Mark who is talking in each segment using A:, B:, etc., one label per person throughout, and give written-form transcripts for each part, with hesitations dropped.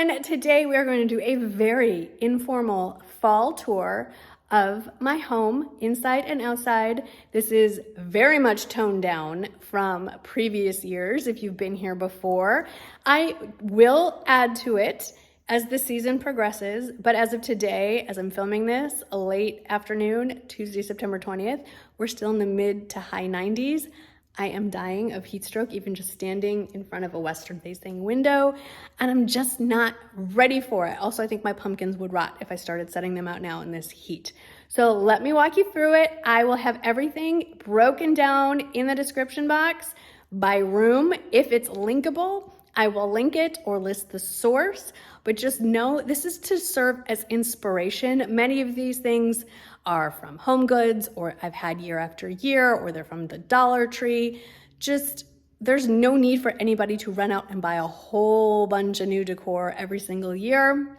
A: everyone. Today we are going to do a very informal fall tour of my home, inside and outside. This is very much toned down from previous years if you've been here before. I will add to it as the season progresses, but as of today, as I'm filming this, late afternoon, Tuesday, September 20th, we're still in the mid to high 90s. I am dying of heat stroke, even just standing in front of a western-facing window, and I'm just not ready for it. Also, I think my pumpkins would rot if I started setting them out now in this heat. So let me walk you through it. I will have everything broken down in the description box by room. If it's linkable, I will link it or list the source, but just know this is to serve as inspiration. Many of these things are from Home Goods, or I've had year after year, or they're from the Dollar Tree. Just, there's no need for anybody to run out and buy a whole bunch of new decor every single year.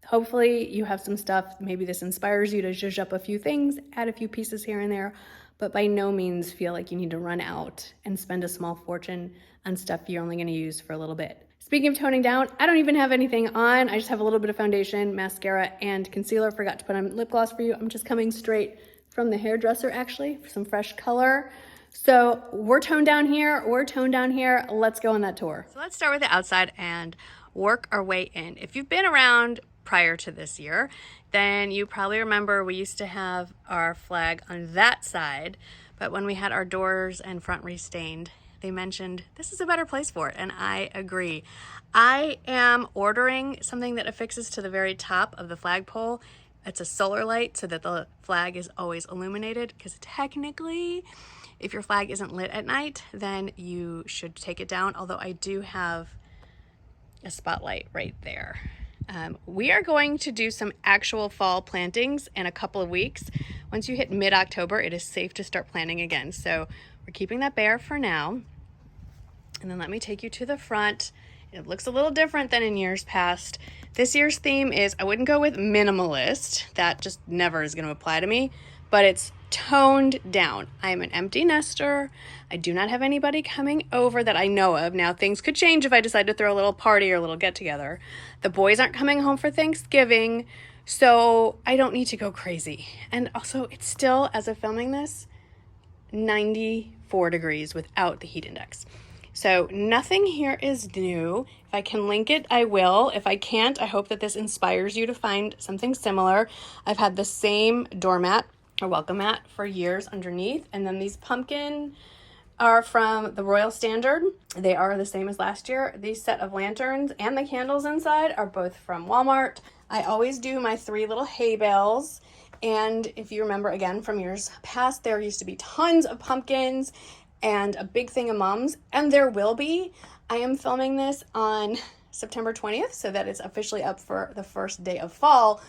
A: Hopefully you have some stuff, maybe this inspires you to zhuzh up a few things, add a few pieces here and there, but by no means feel like you need to run out and spend a small fortune on stuff you're only gonna use for a little bit. Speaking of toning down, I don't even have anything on. I just have a little bit of foundation, mascara, and concealer. Forgot to put on lip gloss for you. I'm just coming straight from the hairdresser actually for some fresh color. So we're toned down here, Let's go on that tour. So let's start with the outside and work our way in. If you've been around prior to this year, then you probably remember we used to have our flag on that side, but when we had our doors and front restained, they mentioned this is a better place for it, and I agree. I am ordering something that affixes to the very top of the flagpole. It's a solar light so that the flag is always illuminated, because technically, if your flag isn't lit at night, then you should take it down, although I do have a spotlight right there. We are going to do some actual fall plantings in a couple of weeks. Once you hit mid-October, it is safe to start planting again. So we're keeping that bare for now. And then let me take you to the front. It looks a little different than in years past. This year's theme is, I wouldn't go with minimalist. That just never is going to apply to me, but it's toned down. I am an empty nester. I do not have anybody coming over that I know of. Now, things could change if I decide to throw a little party or a little get together. The boys aren't coming home for Thanksgiving, so I don't need to go crazy. And also, it's still, as of filming this, 94 degrees without the heat index. So nothing here is new. If I can link it, I will. If I can't, I hope that this inspires you to find something similar. I've had the same doormat or welcome mat for years underneath. And then these pumpkin are from the Royal Standard. They are the same as last year. These set of lanterns and the candles inside are both from Walmart. I always do my 3 little hay bales. And if you remember again from years past, there used to be tons of pumpkins and a big thing of mums, and there will be. I am filming this on September 20th, so that it's officially up for the first day of fall,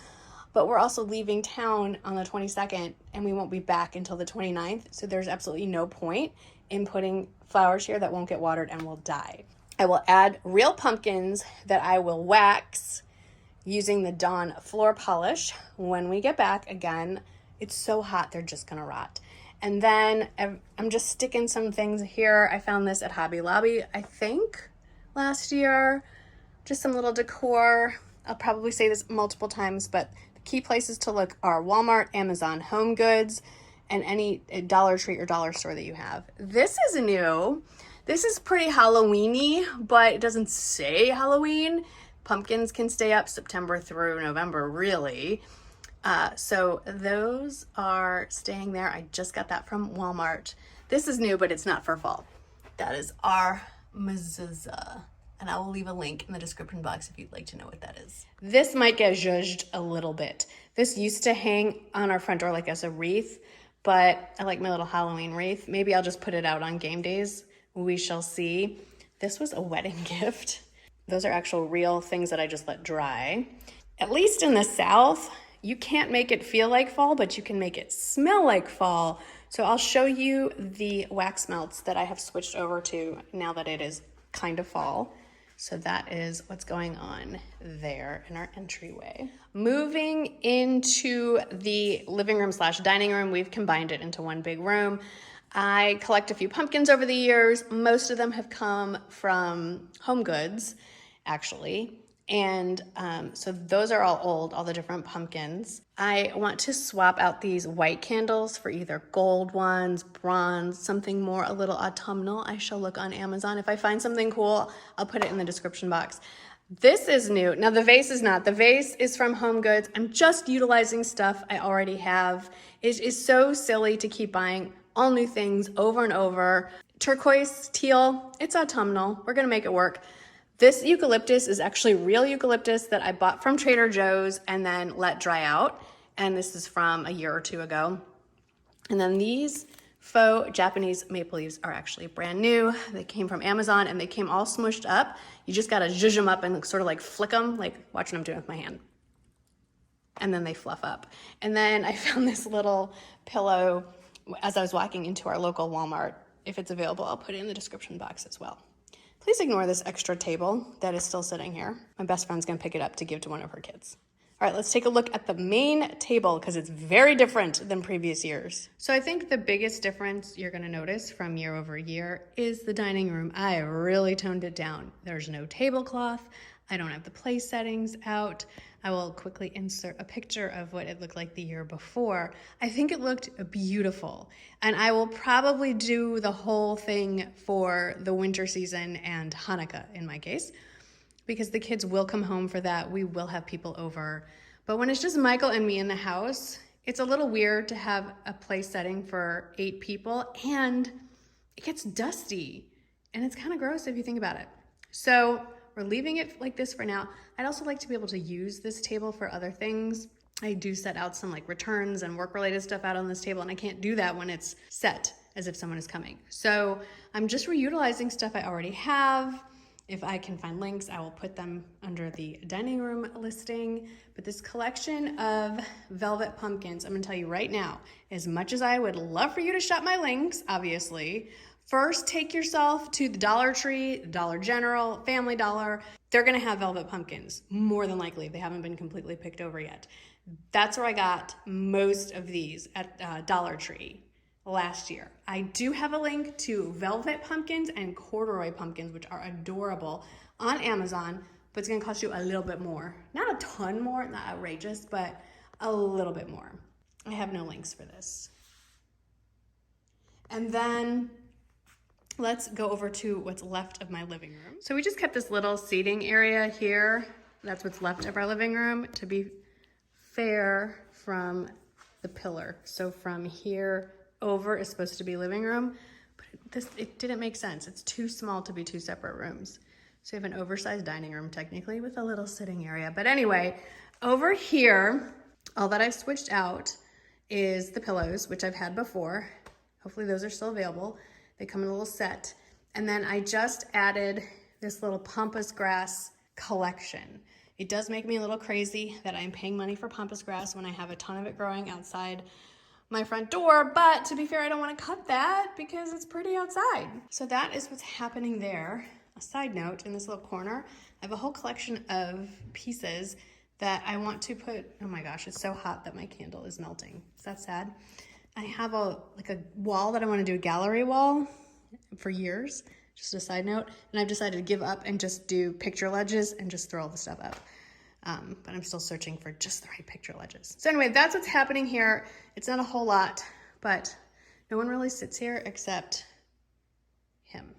A: but we're also leaving town on the 22nd, and we won't be back until the 29th, so there's absolutely no point in putting flowers here that won't get watered and will die. I will add real pumpkins that I will wax using the Dawn floor polish when we get back. Again, it's so hot, they're just gonna rot. And then I'm just sticking some things here. I found this at Hobby Lobby, I think, last year. Just some little decor. I'll probably say this multiple times, but the key places to look are Walmart, Amazon, Home Goods, and any Dollar Tree or dollar store that you have. This is new. This is pretty Halloween-y, but it doesn't say Halloween. Pumpkins can stay up September through November, really. So those are staying there. I just got that from Walmart. This is new, but it's not for fall. That is our mezuzah, and I will leave a link in the description box if you'd like to know what that is. This might get zhuzhed a little bit. This used to hang on our front door like as a wreath, but I like my little Halloween wreath. Maybe I'll just put it out on game days. We shall see. This was a wedding gift. Those are actual real things that I just let dry. At least in the South, you can't make it feel like fall, but you can make it smell like fall. So I'll show you the wax melts that I have switched over to now that it is kind of fall. So that is what's going on there in our entryway. Moving into the living room slash dining room, we've combined it into one big room. I collect a few pumpkins over the years. Most of them have come from Home Goods, actually. And so those are all old, all the different pumpkins. I want to swap out these white candles for either gold ones, bronze, something more a little autumnal. I shall look on Amazon. If I find something cool, I'll put it in the description box. This is new. Now the vase is not. The vase is from Home Goods. I'm just utilizing stuff I already have. It is so silly to keep buying all new things over and over. Turquoise, teal, it's autumnal. We're gonna make it work. This eucalyptus is actually real eucalyptus that I bought from Trader Joe's and then let dry out. And this is from a year or two ago. And then these faux Japanese maple leaves are actually brand new. They came from Amazon and they came all smushed up. You just gotta zhuzh them up and sort of like flick them, like watching them do it with my hand. And then they fluff up. And then I found this little pillow as I was walking into our local Walmart. If it's available, I'll put it in the description box as well. Please ignore this extra table that is still sitting here. My best friend's gonna pick it up to give to one of her kids. All right, let's take a look at the main table because it's very different than previous years. So I think the biggest difference you're gonna notice from year over year is the dining room. I really toned it down. There's no tablecloth. I don't have the place settings out. I will quickly insert a picture of what it looked like the year before. I think it looked beautiful. And I will probably do the whole thing for the winter season and Hanukkah in my case, because the kids will come home for that. We will have people over. But when it's just Michael and me in the house, it's a little weird to have a place setting for 8 people and it gets dusty and it's kind of gross if you think about it. So we're leaving it like this for now. I'd also like to be able to use this table for other things. I do set out some like returns and work-related stuff out on this table, and I can't do that when it's set as if someone is coming. So I'm just reutilizing stuff I already have. If I can find links, I will put them under the dining room listing. But this collection of velvet pumpkins, I'm gonna tell you right now, as much as I would love for you to shop my links, obviously, first, take yourself to the Dollar Tree, Dollar General, Family Dollar. They're gonna have velvet pumpkins, more than likely. They haven't been completely picked over yet. That's where I got most of these at Dollar Tree last year. I do have a link to velvet pumpkins and corduroy pumpkins, which are adorable, on Amazon, but it's gonna cost you a little bit more. Not a ton more, not outrageous, but a little bit more. I have no links for this. And then let's go over to what's left of my living room. So we just kept this little seating area here. That's what's left of our living room, to be fair, from the pillar. So from here over is supposed to be living room, but it didn't make sense. It's too small to be 2 separate rooms. So you have an oversized dining room technically with a little sitting area. But anyway, over here, all that I've switched out is the pillows, which I've had before. Hopefully those are still available. They come in a little set. And then I just added this little pampas grass collection. It does make me a little crazy that I'm paying money for pampas grass when I have a ton of it growing outside my front door, but to be fair, I don't want to cut that because it's pretty outside. So that is what's happening there. A side note, in this little corner, I have a whole collection of pieces that I want to put, oh my gosh, it's so hot that my candle is melting. Is that sad? I have a wall that I want to do, a gallery wall for years, just a side note, and I've decided to give up and just do picture ledges and just throw all the stuff up. But I'm still searching for just the right picture ledges. So anyway, that's what's happening here. It's not a whole lot, but no one really sits here except him.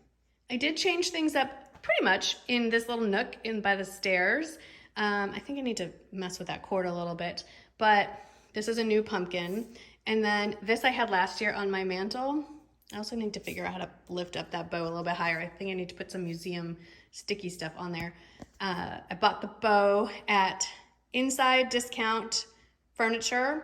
A: I did change things up pretty much in this little nook in by the stairs. I think I need to mess with that cord a little bit, but this is a new pumpkin. And then this I had last year on my mantle. I also need to figure out how to lift up that bow a little bit higher. I think I need to put some museum sticky stuff on there. I bought the bow at Inside Discount Furniture.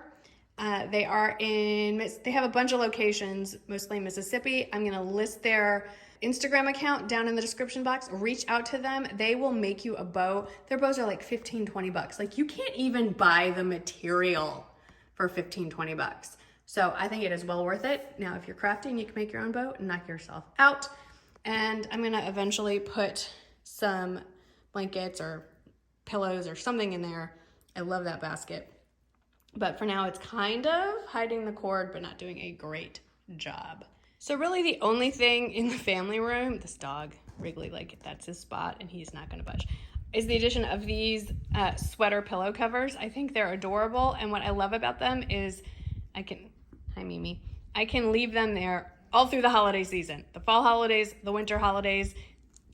A: They have a bunch of locations, mostly in Mississippi. I'm gonna list their Instagram account down in the description box. Reach out to them. They will make you a bow. Their bows are like 15, 20 bucks. Like you can't even buy the material for 15, 20 bucks. So I think it is well worth it. Now, if you're crafty and you can make your own bow, knock yourself out. And I'm gonna eventually put some blankets or pillows or something in there. I love that basket. But for now, it's kind of hiding the cord, but not doing a great job. So really the only thing in the family room, this dog, Wrigley, like that's his spot and he's not gonna budge. is the addition of these sweater pillow covers. I think they're adorable, and what I love about them is hi Mimi, I can leave them there all through the holiday season. The fall holidays, the winter holidays,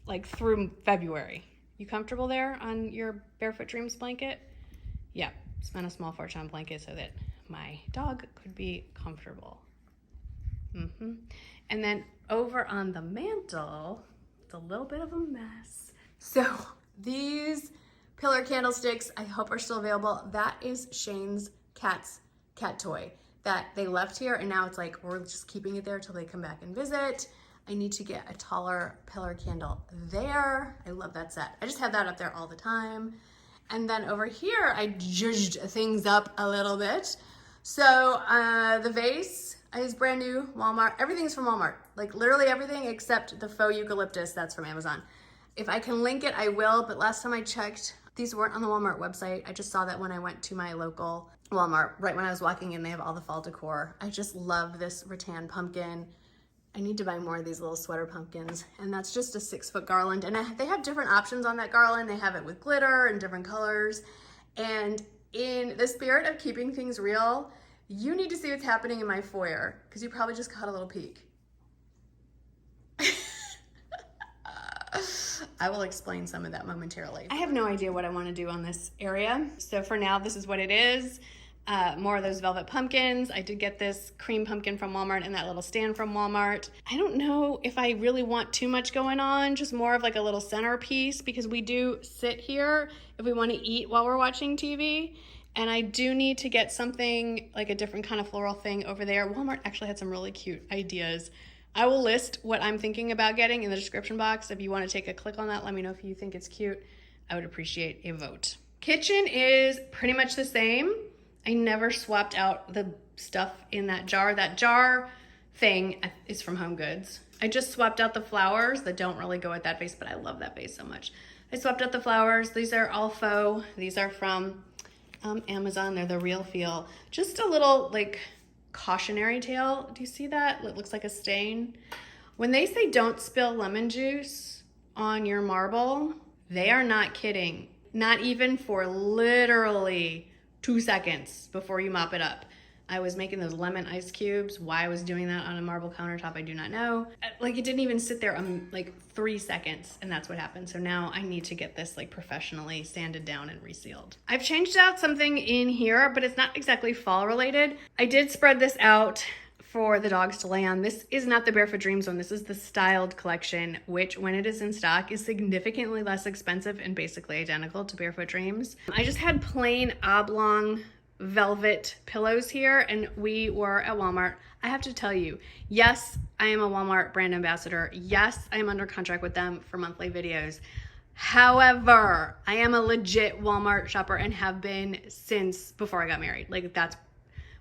A: like through February. You comfortable there on your Barefoot Dreams blanket? Yeah, spent a small fortune on blanket so that my dog could be comfortable. And then over on the mantle, it's a little bit of a mess. So these pillar candlesticks, I hope are still available. That is Shane's cat toy that they left here, and now it's like we're just keeping it there till they come back and visit. I need to get a taller pillar candle there. I love that set. I just have that up there all the time. And then over here, I zhuzhed things up a little bit. So the vase is brand new, Walmart. Everything's from Walmart. Like literally everything except the faux eucalyptus, that's from Amazon. If I can link it, I will, but last time I checked, these weren't on the Walmart website. I just saw that when I went to my local Walmart, right when I was walking in, they have all the fall decor. I just love this rattan pumpkin. I need to buy more of these little sweater pumpkins, and that's just a 6-foot garland. And they have different options on that garland. They have it with glitter and different colors. And in the spirit of keeping things real, you need to see what's happening in my foyer, because you probably just caught a little peek. I will explain some of that momentarily. I have no idea what I want to do on this area. So for now, this is what it is. More of those velvet pumpkins. I did get this cream pumpkin from Walmart and that little stand from Walmart. I don't know if I really want too much going on, just more of like a little centerpiece, because we do sit here if we want to eat while we're watching TV. And I do need to get something like a different kind of floral thing over there. Walmart actually had some really cute ideas. I will list what I'm thinking about getting in the description box. If you want to take a click on that, let me know if you think it's cute. I would appreciate a vote. Kitchen is pretty much the same. I never swapped out the stuff in that jar. That jar thing is from Home Goods. I just swapped out the flowers that don't really go with that vase, but I love that vase so much. I swapped out the flowers. These are all faux. These are from Amazon. They're the real feel. Just a little like cautionary tale. Do you see that? It looks like a stain. When they say don't spill lemon juice on your marble, they are not kidding. Not even for literally 2 seconds before you mop it up. I was making those lemon ice cubes. Why I was doing that on a marble countertop, I do not know. Like it didn't even sit there like 3 seconds, and that's what happened. So now I need to get this like professionally sanded down and resealed. I've changed out something in here, but it's not exactly fall related. I did spread this out for the dogs to lay on. This is not the Barefoot Dreams one. This is the Styled collection, which when it is in stock is significantly less expensive and basically identical to Barefoot Dreams. I just had plain oblong velvet pillows here, and we were at Walmart. I have to tell you, yes, I am a Walmart brand ambassador. Yes, I am under contract with them for monthly videos. However, I am a legit Walmart shopper and have been since before I got married. Like that's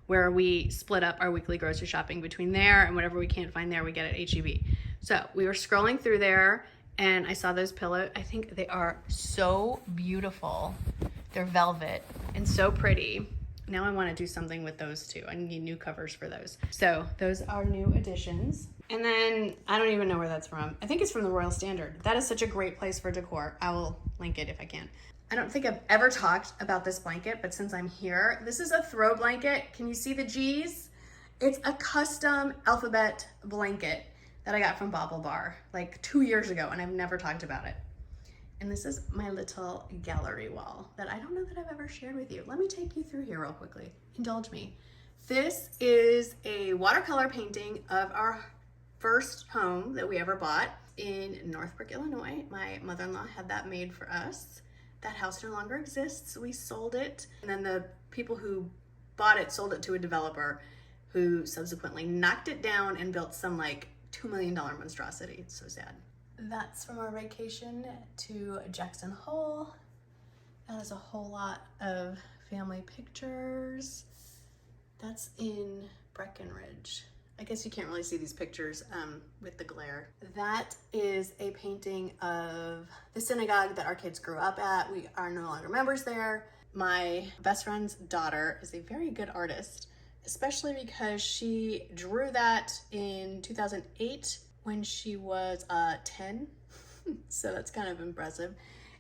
A: where we split up our weekly grocery shopping between there and whatever we can't find there, we get at H-E-B. So we were scrolling through there and I saw those pillows. I think they are so beautiful. They're velvet and so pretty. Now I want to do something with those too. I need new covers for those. So those are new additions. And then I don't even know where that's from. I think it's from the Royal Standard. That is such a great place for decor. I will link it if I can. I don't think I've ever talked about this blanket, but since I'm here, this is a throw blanket. Can you see the G's? It's a custom alphabet blanket that I got from Bobble Bar like 2 years ago, and I've never talked about it. And this is my little gallery wall that I don't know that I've ever shared with you. Let me take you through here real quickly. Indulge me. This is a watercolor painting of our first home that we ever bought in Northbrook, Illinois. My mother-in-law had that made for us. That house no longer exists. We sold it. And then the people who bought it sold it to a developer who subsequently knocked it down and built some like $2 million monstrosity. It's so sad. That's from our vacation to Jackson Hole. That is a whole lot of family pictures. That's in Breckenridge. I guess you can't really see these pictures with the glare. That is a painting of the synagogue that our kids grew up at. We are no longer members there. My best friend's daughter is a very good artist, especially because she drew that in 2008 when she was 10. So that's kind of impressive.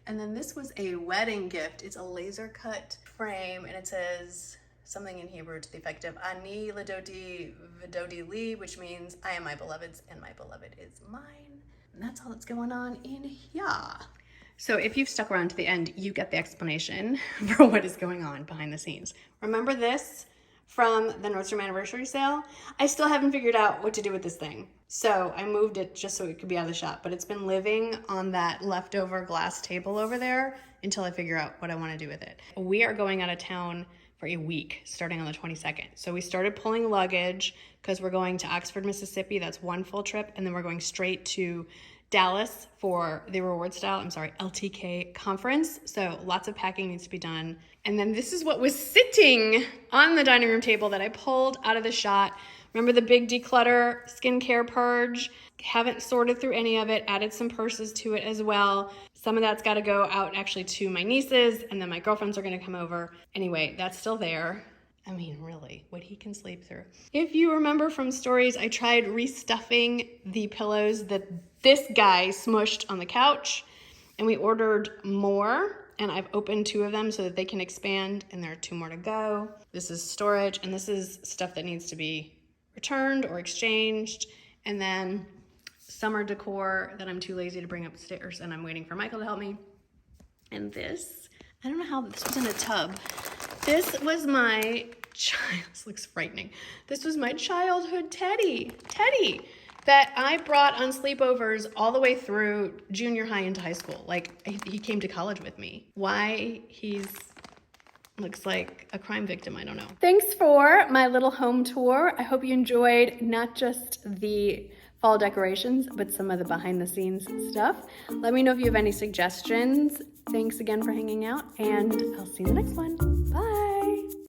A: And then this was a wedding gift. It's a laser cut frame, and it says something in Hebrew to the effect of Ani Ladoti Vidodi Li, which means I am my beloved's and my beloved is mine. And that's all that's going on in here. So if you've stuck around to the end, you get the explanation for what is going on behind the scenes. Remember this from the Nordstrom anniversary sale? I still haven't figured out what to do with this thing. So I moved it just so it could be out of the shop, but it's been living on that leftover glass table over there until I figure out what I want to do with it. We are going out of town for a week starting on the 22nd. So we started pulling luggage because we're going to Oxford, Mississippi. That's one full trip. And then we're going straight to Dallas for the LTK conference. So lots of packing needs to be done. And then this is what was sitting on the dining room table that I pulled out of the shot. Remember the big declutter skincare purge? Haven't sorted through any of it, added some purses to it as well. Some of that's got to go out actually to my nieces, and then my girlfriends are going to come over. Anyway, that's still there. I mean, really, what he can sleep through. If you remember from stories, I tried restuffing the pillows that this guy smushed on the couch, and we ordered more, and I've opened 2 of them so that they can expand, and there are 2 more to go. This is storage, and this is stuff that needs to be returned or exchanged, and then summer decor that I'm too lazy to bring upstairs, and I'm waiting for Michael to help me. And this, I don't know how this was in a tub. This was my this looks frightening. This was my childhood Teddy that I brought on sleepovers all the way through junior high into high school. Like, he came to college with me. Why he's looks like a crime victim, I don't know. Thanks for my little home tour. I hope you enjoyed not just the fall decorations, but some of the behind the scenes stuff. Let me know if you have any suggestions. Thanks again for hanging out, and I'll see you in the next one. Bye.